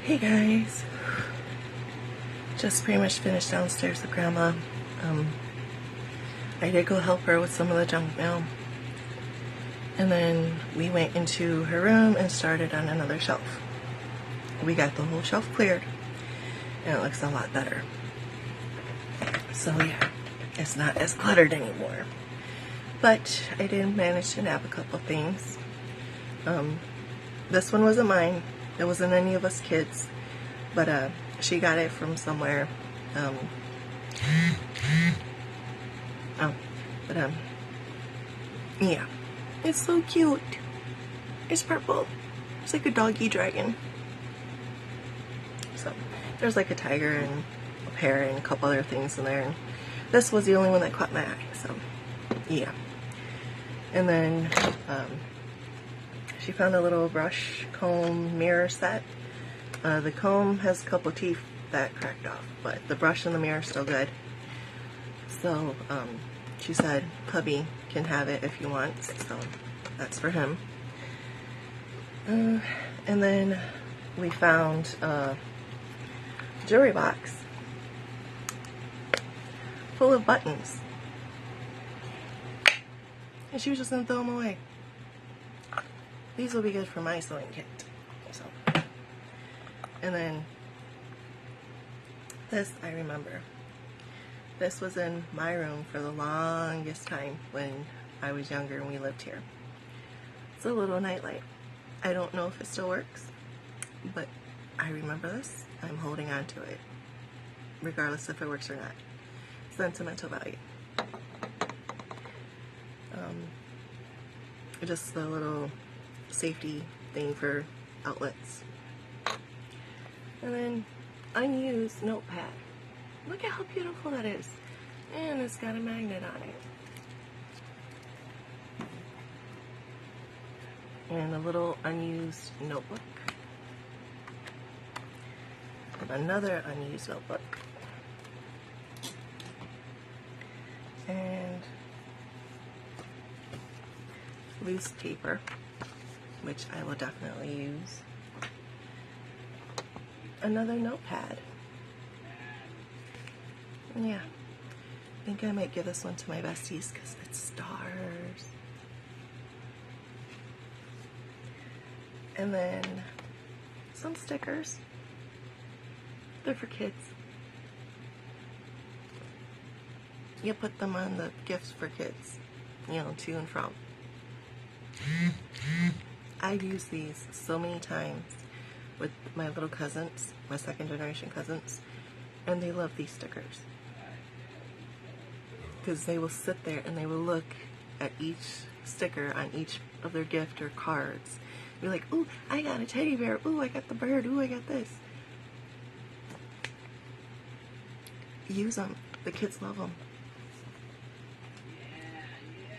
Hey guys, just pretty much finished downstairs with Grandma. I did go help her with some of the junk mail, and then we went into her room and started on another shelf. We got the whole shelf cleared, and it looks a lot better. So yeah, it's not as cluttered anymore. But I did manage to nab a couple things. This one wasn't mine. It wasn't any of us kids, but she got it from somewhere. Yeah, it's so cute. It's purple. It's like a doggy dragon. So there's like a tiger and a pear and a couple other things in there. And this was the only one that caught my eye. So yeah. And then she found a little brush comb mirror set. The comb has a couple teeth that cracked off, but the brush and the mirror are still good. So she said hubby can have it if he wants, so that's for him. And then we found a jewelry box full of buttons, and she was just gonna throw them away. These will be good for my sewing kit. So, and then this, I remember. This was in my room for the longest time when I was younger and we lived here. It's a little nightlight. I don't know if it still works, but I remember this. I'm holding on to it, regardless if it works or not. Sentimental value. Just the little safety thing for outlets. And then unused notepad. Look at how beautiful that is. And it's got a magnet on it. And a little unused notebook. Another unused notebook. And loose paper, which I will definitely use. Another notepad. Yeah, I think I might give this one to my besties because it's stars. And then some stickers. They're for kids. You put them on the gifts for kids, you know, to and from. I've used these so many times with my little cousins, my second generation cousins, and they love these stickers. Because they will sit there and they will look at each sticker on each of their gift or cards. Be like, ooh, I got a teddy bear. Ooh, I got the bird. Ooh, I got this. Use them. The kids love them.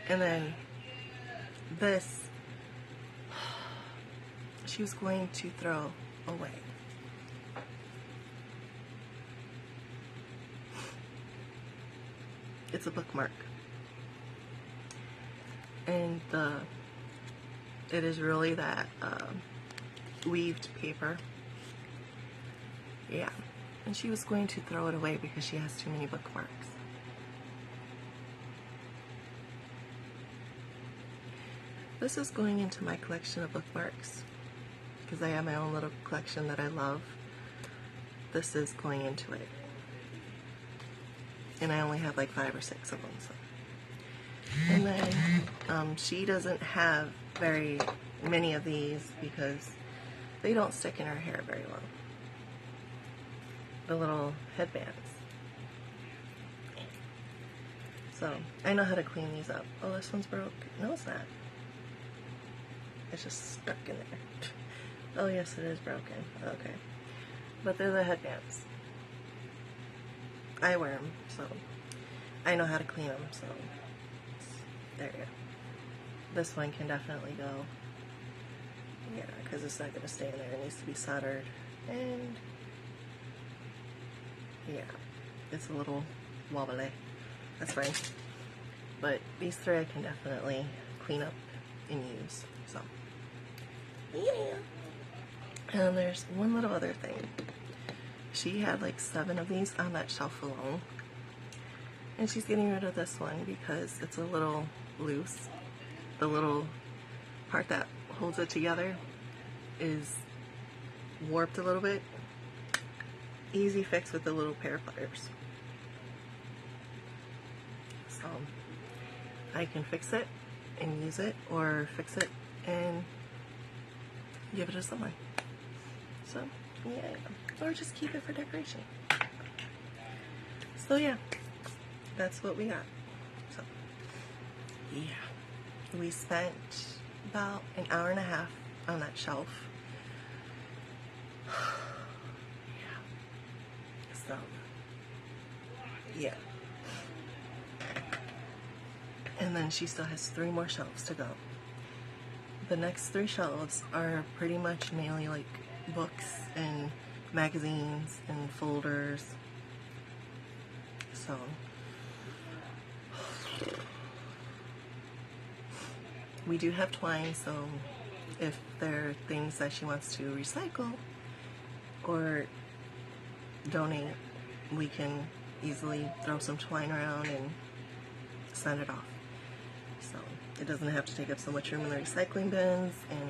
And then this, she was going to throw away. It's a bookmark. And it is really that weaved paper. Yeah. And she was going to throw it away because she has too many bookmarks. This is going into my collection of bookmarks because I have my own little collection that I love. This is going into it. And I only have like 5 or 6 of them. So. And then she doesn't have very many of these because they don't stick in her hair very well. The little headbands. So I know how to clean these up. Oh, this one's broke. No, it's not. It's just stuck in there. Oh yes, it is broken. Okay. But they're the headbands. I wear them, so I know how to clean them, so there you go. This one can definitely go. Yeah, because it's not going to stay in there. It needs to be soldered. And yeah, it's a little wobbly. That's fine. But these 3 I can definitely clean up and use. So yeah. And there's one little other thing. She had like 7 of these on that shelf alone. And she's getting rid of this one because it's a little loose. The little part that holds it together is warped a little bit. Easy fix with the little pair of pliers. So I can fix it and use it, or fix it and give it to someone. So yeah, or just keep it for decoration. So yeah, that's what we got. So yeah, we spent about an hour and a half on that shelf. So yeah, and then she still has 3 more shelves to go. The next 3 shelves are pretty much mainly like books and magazines and folders. So we do have twine, so if there are things that she wants to recycle or donate, we can easily throw some twine around and send it off. So it doesn't have to take up so much room in the recycling bins, and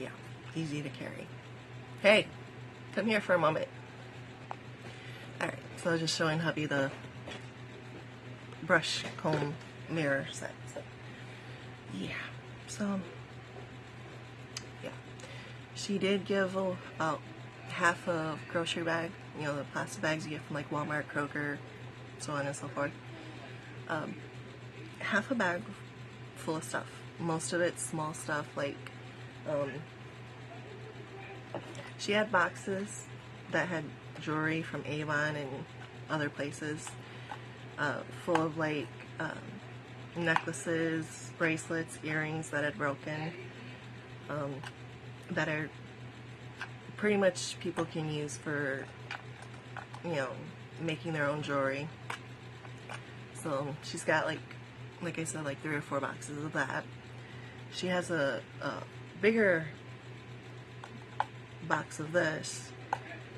yeah, easy to carry. Hey, come here for a moment. Alright, so I was just showing hubby the brush comb mirror set. So yeah, so yeah, she did give about half a grocery bag, you know, the plastic bags you get from like Walmart, Kroger, so on and so forth. Half a bag full of stuff. Most of it's small stuff, like she had boxes that had jewelry from Avon and other places, full of like necklaces, bracelets, earrings that had broken, that are pretty much people can use for, you know, making their own jewelry. So she's got like I said, like 3 or 4 boxes of that. She has a bigger box of this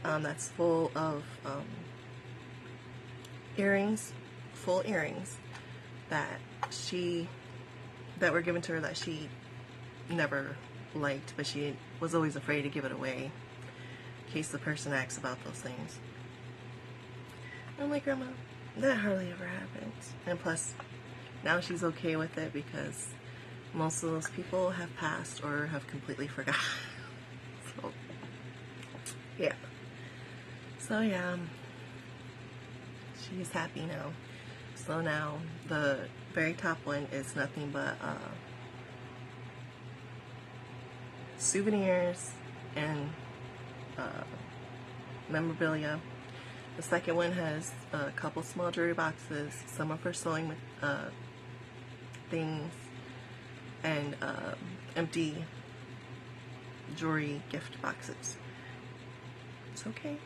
that's full of earrings, full earrings that were given to her that she never liked, but she was always afraid to give it away in case the person asks about those things. I'm like, Grandma, that hardly ever happens. And plus, now she's okay with it because most of those people have passed or have completely forgotten. So, yeah. So, yeah. She's happy now. So now, the very top one is nothing but souvenirs and memorabilia. The second one has a couple small jewelry boxes, some of her sewing things, and empty jewelry gift boxes. It's okay.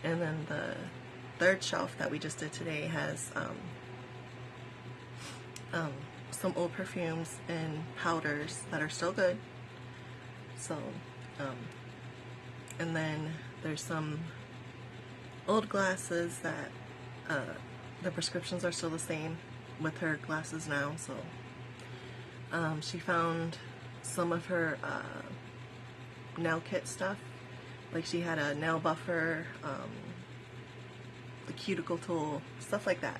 And then the third shelf that we just did today has some old perfumes and powders that are still good. So, and then there's some old glasses that the prescriptions are still the same with her glasses now. So she found some of her nail kit stuff, like she had a nail buffer, the cuticle tool, stuff like that.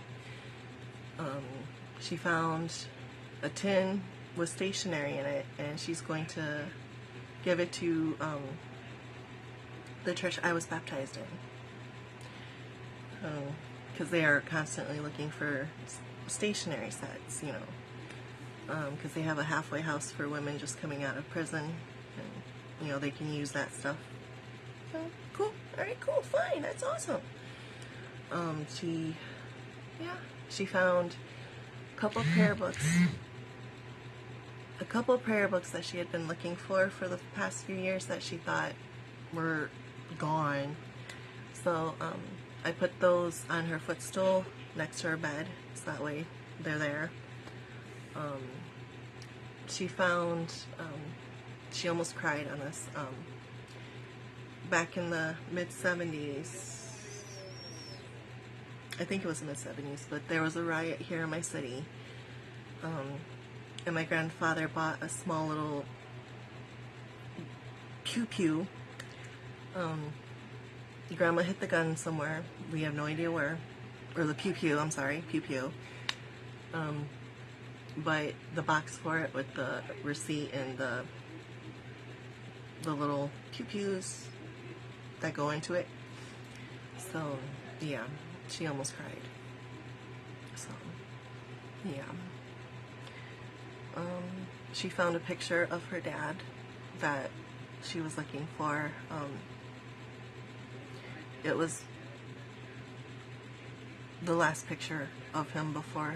She found a tin with stationery in it, and she's going to give it to the church I was baptized in. Because they are constantly looking for stationery sets, you know, because they have a halfway house for women just coming out of prison, and, you know, they can use that stuff. So, cool. Alright, cool, fine, that's awesome. She found a couple of prayer books that she had been looking for the past few years that she thought were gone. So, I put those on her footstool next to her bed, so that way they're there. She found she almost cried on this. Back in the mid-70s, I think it was the mid-70s, but there was a riot here in my city. And my grandfather bought a small little pew-pew. Grandma hit the gun somewhere. We have no idea where. Or the pew-pew, I'm sorry, pew-pew. But the box for it with the receipt and the little pew-pews that go into it. So, yeah, she almost cried. So, yeah. She found a picture of her dad that she was looking for. It was the last picture of him before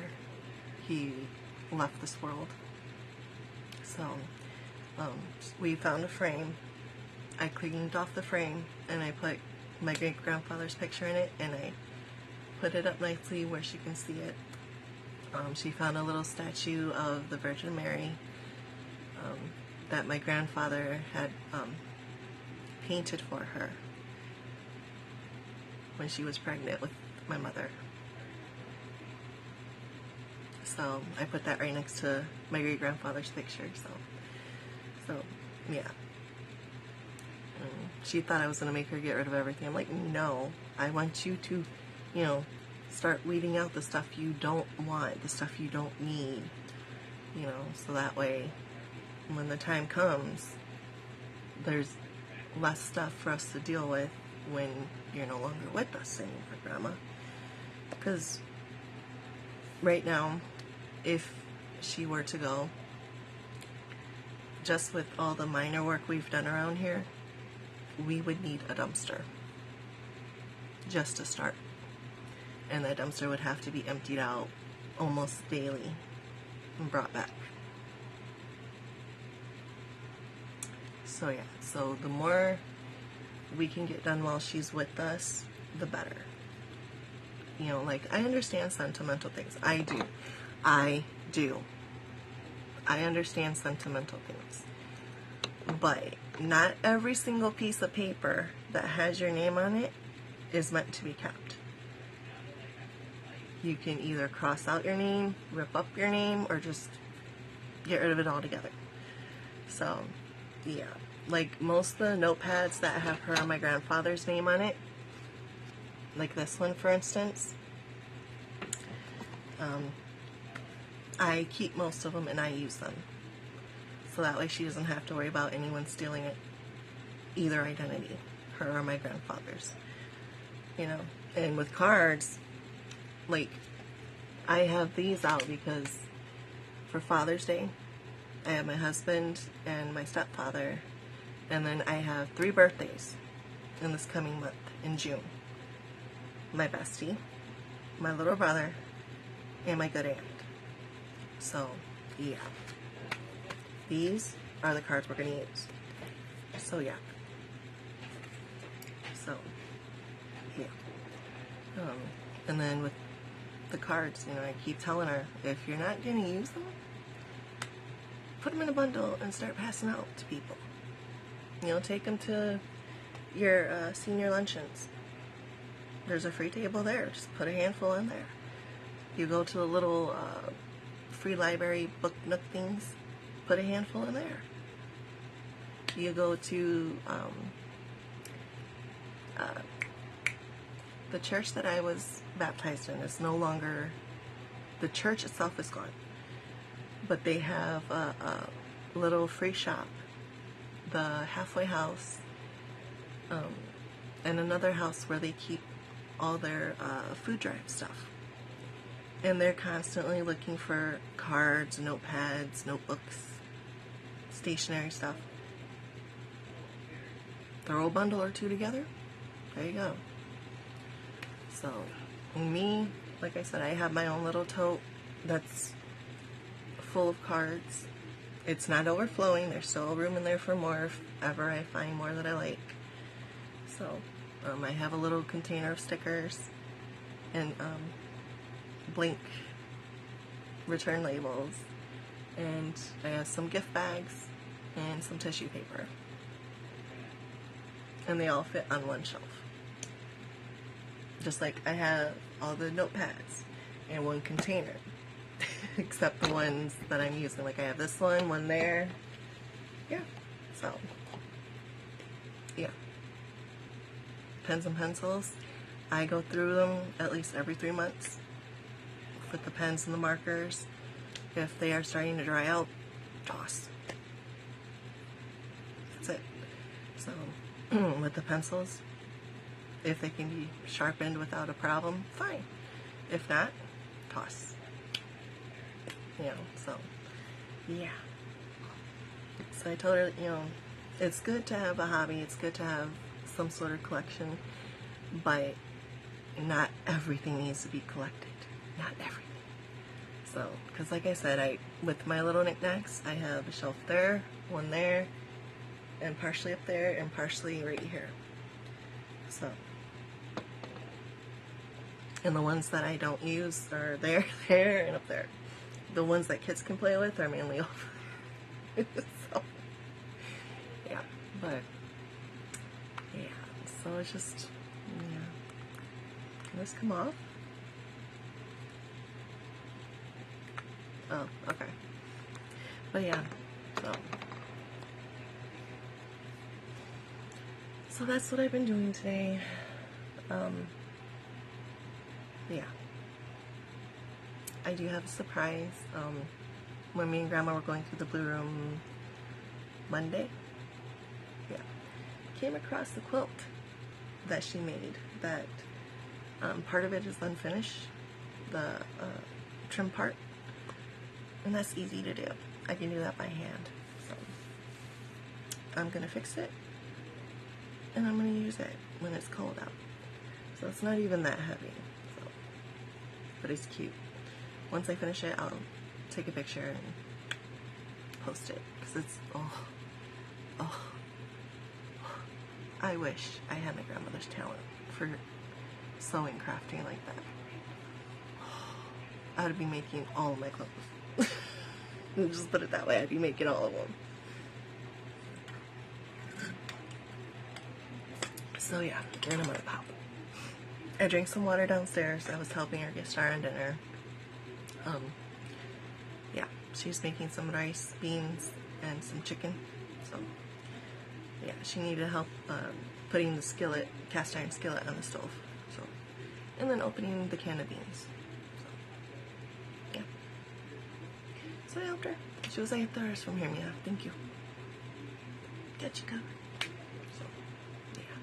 he left this world. So, we found a frame. I cleaned off the frame and I put my great-grandfather's picture in it, and I put it up nicely where she can see it. She found a little statue of the Virgin Mary that my grandfather had painted for her when she was pregnant with my mother. So I put that right next to my great-grandfather's picture. So yeah. She thought I was going to make her get rid of everything. I'm like, no, I want you to, start weeding out the stuff you don't want, the stuff you don't need, so that way when the time comes, there's less stuff for us to deal with when you're no longer with us anymore, Grandma. Because right now, if she were to go, just with all the minor work we've done around here, we would need a dumpster just to start. And that dumpster would have to be emptied out almost daily and brought back. So yeah, so the more we can get done while she's with us, the better. Like, I understand sentimental things. I do. I understand sentimental things. But not every single piece of paper that has your name on it is meant to be kept. You can either cross out your name, rip up your name, or just get rid of it altogether. So, yeah. Like, most of the notepads that have her and my grandfather's name on it, like this one, for instance, I keep most of them and I use them. So that way she doesn't have to worry about anyone stealing it, either identity, her or my grandfather's. And with cards, like, I have these out because for Father's Day, I have my husband and my stepfather, and then I have 3 birthdays in this coming month, in June. My bestie, my little brother, and my good aunt. So, yeah. These are the cards we're going to use. So, yeah. So, yeah. And then with the cards, I keep telling her, if you're not going to use them, put them in a bundle and start passing out to people. Take them to your senior luncheons. There's a free table there. Just put a handful in there. You go to the little free library book nook things, put a handful in there. You go to the church that I was baptized in is no longer, the church itself is gone. But they have a little free shop, the halfway house, and another house where they keep all their food drive stuff. And they're constantly looking for cards, notepads, notebooks, stationery stuff. Throw a bundle or 2 together. There you go. So, me, like I said, I have my own little tote that's full of cards. It's not overflowing. There's still room in there for more if ever I find more that I like. So, I have a little container of stickers and blank return labels, and I have some gift bags and some tissue paper. And they all fit on one shelf. Just like I have all the notepads in one container. Except the ones that I'm using. Like I have this one there. Yeah. So, yeah. Pens and pencils. I go through them at least every 3 months with the pens and the markers. If they are starting to dry out, toss. That's it. So, with the pencils, if they can be sharpened without a problem, fine. If not, toss. You know, so, yeah. So I told her, you know, it's good to have a hobby, it's good to have some sort of collection, but not everything needs to be collected. Not everything. So, because like I said, with my little knickknacks, I have a shelf there, one there, and partially up there, and partially right here. So, and the ones that I don't use are there, there, and up there. The ones that kids can play with are mainly over there. So, yeah, but, yeah, so it's just, yeah. Can this come off? Oh, okay. But yeah, so that's what I've been doing today. Yeah. I do have a surprise. When me and Grandma were going through the Blue Room Monday, yeah, came across the quilt that she made. That part of it is unfinished, the trim part, and that's easy to do. I can do that by hand. So I'm gonna fix it, and I'm gonna use it when it's cold out. So it's not even that heavy. So, but it's cute. Once I finish it, I'll take a picture and post it, because it's, oh, I wish I had my grandmother's talent for sewing, crafting like that. I would be making all of my clothes. Just put it that way, I'd be making all of them. So yeah, and I'm gonna pop. I drank some water downstairs. I was helping her get started on dinner. Yeah, she's making some rice, beans, and some chicken. So, yeah, she needed help putting the skillet, cast iron skillet, on the stove. So, and then opening the can of beans. So, yeah. So I helped her. She was like, "There's from here, Mia. Thank you. Got you covered." So, yeah.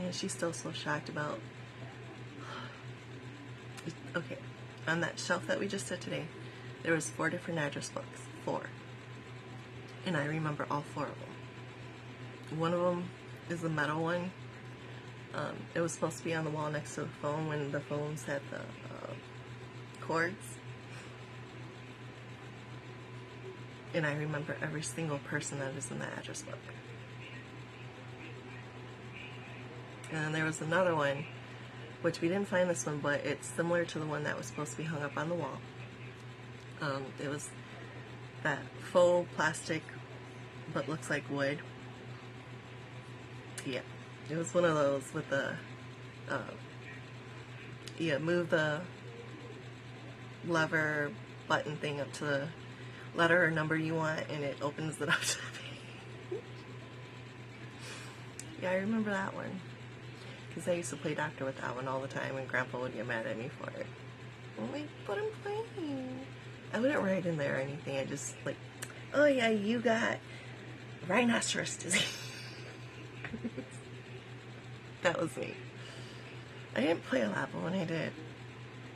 And she's still so shocked about. Okay. On that shelf that we just did today, there was 4 different address books. 4. And I remember all 4 of them. One of them is the metal one. It was supposed to be on the wall next to the phone when the phones had the cords. And I remember every single person that is in the address book. And then there was another one, which we didn't find this one, but it's similar to the one that was supposed to be hung up on the wall. It was that faux plastic, but looks like wood. Yeah, it was one of those with the, move the lever button thing up to the letter or number you want, and it opens it up to the page. Yeah, I remember that one. Because I used to play doctor with that one all the time, and Grandpa would get mad at me for it. I'm like, but I'm playing. I wouldn't write in there or anything. I just, like, oh yeah, you got rhinoceros disease. That was me. I didn't play a lot, but when I did,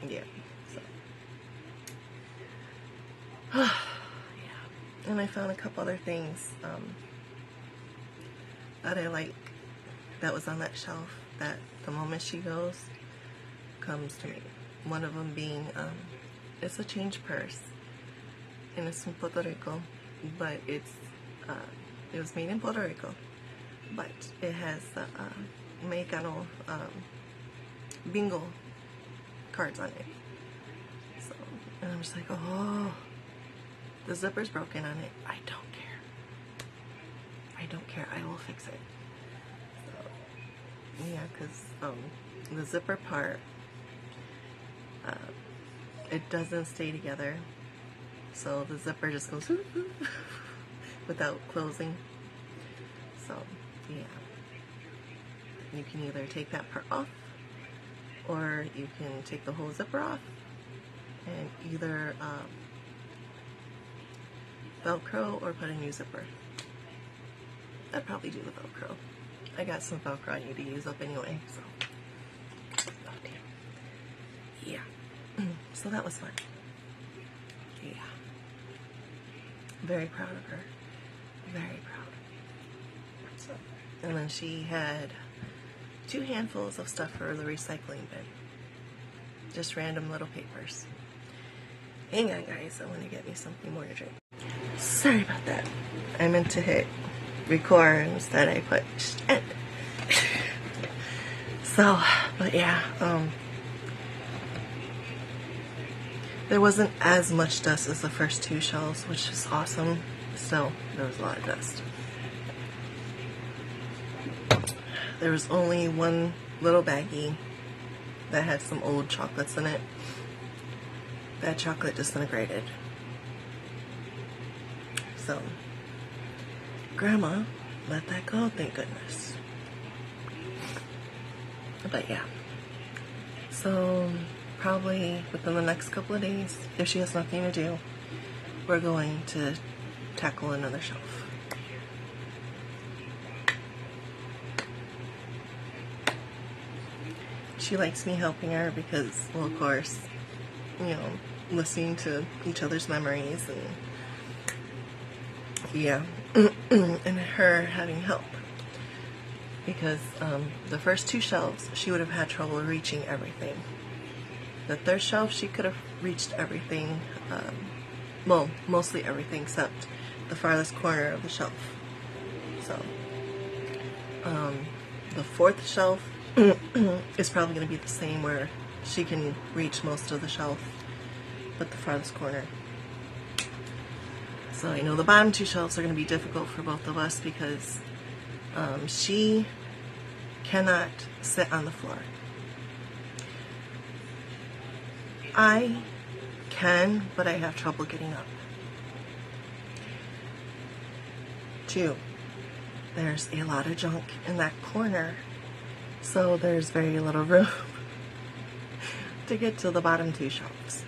yeah. So, yeah. And I found a couple other things that I like that was on that shelf. That the moment she goes, comes to me. One of them being, it's a change purse, and it's from Puerto Rico, but it was made in Puerto Rico, but it has Mexicano bingo cards on it. So, and I'm just like, oh, the zipper's broken on it. I don't care. don't care. I will fix it. So, yeah, because the zipper part, it doesn't stay together. So the zipper just goes without closing. So, yeah. You can either take that part off, or you can take the whole zipper off and either Velcro or put a new zipper. I'd probably do the Velcro. I got some Velcro I need to use up anyway, so. Oh, damn. Yeah. So that was fun. Yeah. Very proud of her. Very proud. So, and then she had 2 handfuls of stuff for the recycling bin. Just random little papers. Hang on, guys. I want to get me something more to drink. Sorry about that. I meant to hit record instead. I put end. So, but yeah, there wasn't as much dust as the first 2 shelves, which is awesome. Still, there was a lot of dust. There was only one little baggie that had some old chocolates in it. That chocolate disintegrated. So, Grandma let that go, thank goodness. But yeah. So, probably within the next couple of days, if she has nothing to do, we're going to tackle another shelf. She likes me helping her because, well, of course, you know, listening to each other's memories and, yeah, and her having help. Because the first 2 shelves, she would have had trouble reaching everything. The 3rd shelf, she could have reached everything, well, mostly everything except the farthest corner of the shelf. So, the 4th shelf is probably going to be the same, where she can reach most of the shelf, but the farthest corner. So I know the bottom 2 shelves are going to be difficult for both of us because she cannot sit on the floor. I can, but I have trouble getting up. 2, there's a lot of junk in that corner, so there's very little room to get to the bottom 2 shelves.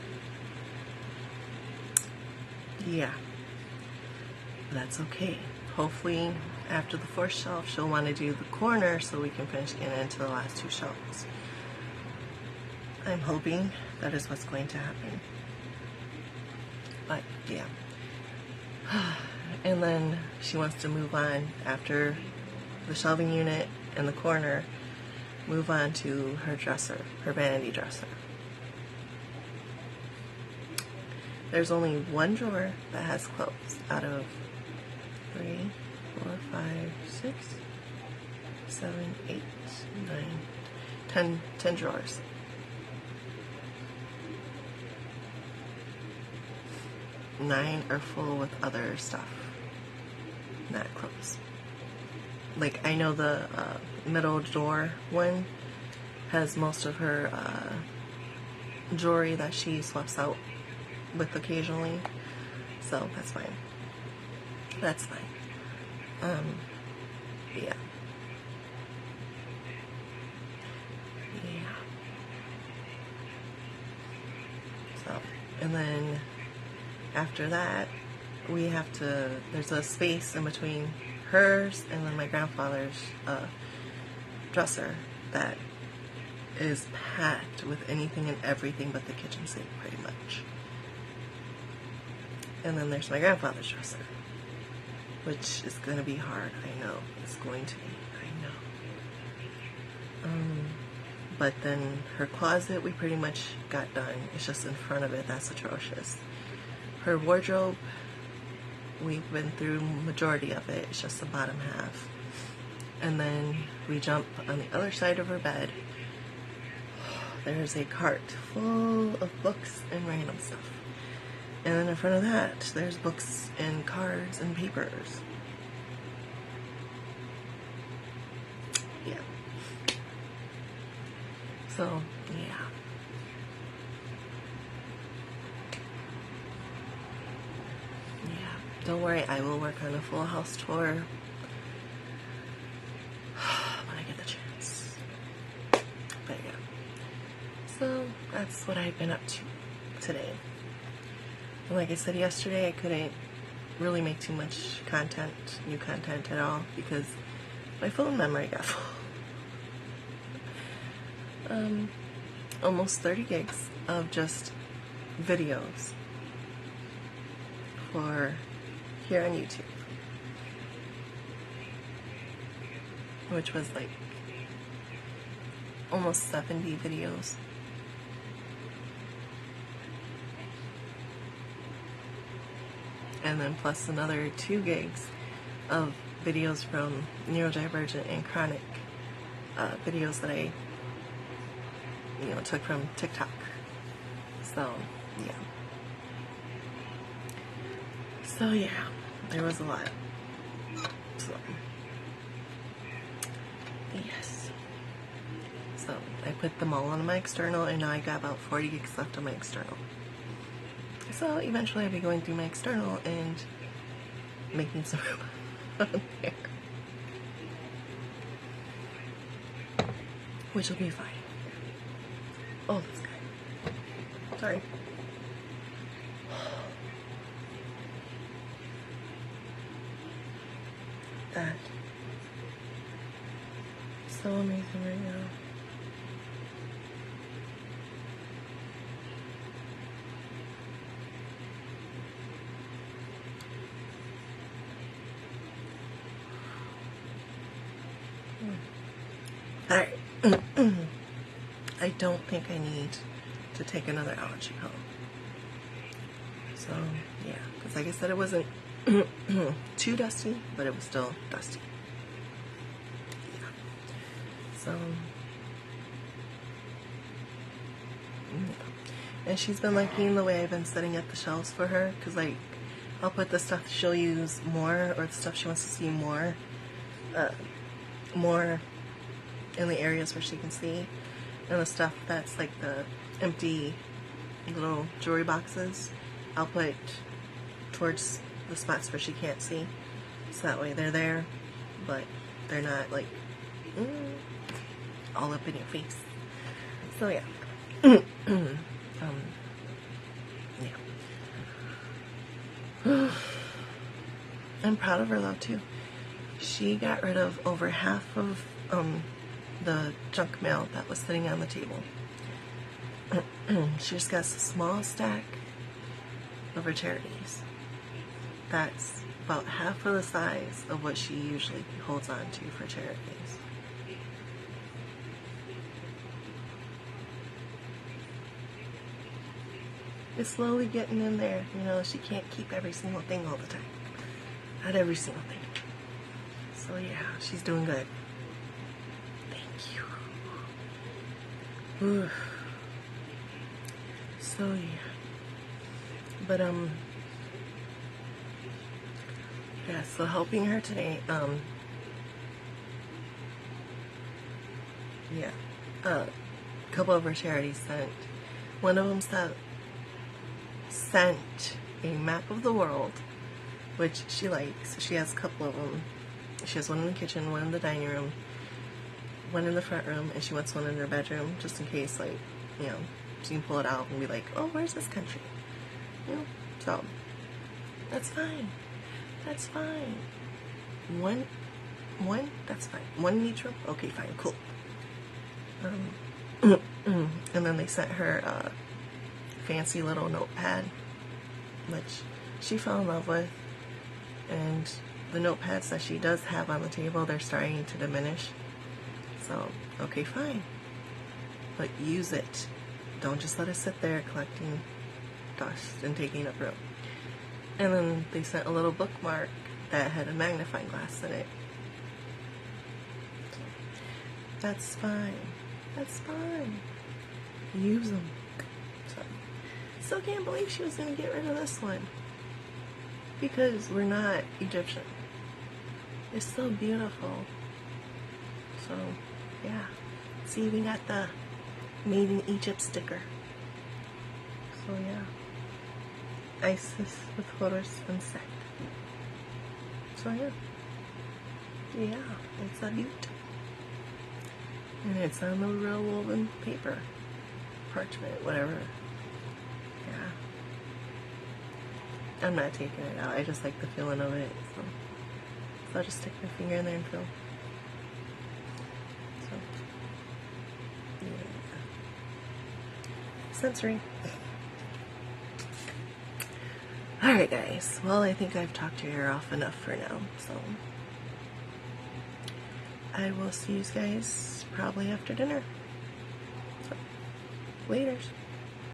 Yeah, that's okay. Hopefully after the 4th shelf she'll want to do the corner so we can finish getting into the last 2 shelves. I'm hoping that is what's going to happen. But yeah. And then she wants to move on after the shelving unit and the corner, move on to her dresser, her vanity dresser. There's only 1 drawer that has clothes out of 3, 4, 5, 6, 7, 8, 9, 10 drawers. 9 are full with other stuff, not clothes. Like, I know the middle drawer one has most of her jewelry that she swaps out with occasionally, so that's fine. That's fine. Yeah. Yeah. So, and then after that, we have to, there's a space in between hers and then my grandfather's dresser that is packed with anything and everything but the kitchen sink, pretty much. And then there's my grandfather's dresser, which is going to be hard. I know. It's going to be. I know. But then her closet, we pretty much got done. It's just in front of it. That's atrocious. Her wardrobe, we've been through majority of it. It's just the bottom half. And then we jump on the other side of her bed. There's a cart full of books and random stuff. And then in front of that, there's books and cards and papers. yeah. So, yeah. Yeah. Don't worry, I will work on a full house tour when I get the chance. But yeah. So, that's what I've been up to today. And like I said yesterday, I couldn't really make too much content, new content at all, because my phone memory got full. Almost 30 gigs of just videos for here on YouTube, which was like almost 70 videos. And then plus another 2 gigs of videos from neurodivergent and chronic videos that I took from TikTok. So yeah, there was a lot. So yes, so I put them all on my external, and now I got about 40 gigs left on my external. So eventually I'll be going through my external and making some room on there, which will be fine. Oh, this guy. Sorry. That. So amazing right now. Alright. I don't think I need to take another allergy home. So, yeah. Because like I said, it wasn't too dusty, but it was still dusty. Yeah. So, yeah. And she's been liking the way I've been setting up the shelves for her. Because, like, I'll put the stuff she'll use more, or the stuff she wants to see more in the areas where she can see, and the stuff that's like the empty little jewelry boxes, I'll put towards the spots where she can't see, so that way they're there, but they're not like all up in your face. So yeah. Yeah. I'm proud of her though too. She got rid of over half of the junk mail that was sitting on the table. She just got a small stack of her charities. That's about half of the size of what she usually holds on to for charities. It's slowly getting in there. She can't keep every single thing all the time. Not every single thing. So yeah, she's doing good. Thank you. Ooh. So yeah. But yeah, so helping her today, yeah. A couple of her charities sent. One of them sent a map of the world, which she likes. She has a couple of them. She has one in the kitchen, one in the dining room, one in the front room, and she wants one in her bedroom, just in case, like, she can pull it out and be like, oh, where's this country? So, that's fine. That's fine. One, that's fine. One in each room? Okay, fine, cool. And then they sent her a fancy little notepad, which she fell in love with, and the notepads that she does have on the table, they're starting to diminish. So, okay, fine. But use it. Don't just let it sit there collecting dust and taking up room. And then they sent a little bookmark that had a magnifying glass in it. That's fine. That's fine. Use them. So, still can't believe she was going to get rid of this one. Because we're not Egyptian. It's so beautiful. So, yeah. See, we got the Made in Egypt sticker. So, yeah. Isis with photos sunset. So, yeah. Yeah, it's a beaut. And it's on the real woven paper. Parchment, whatever. Yeah. I'm not taking it out. I just like the feeling of it. So I'll just stick my finger in there and feel. So, yeah. Sensory. Alright guys, well I think I've talked your ear off enough for now, so I will see you guys probably after dinner. So, laters.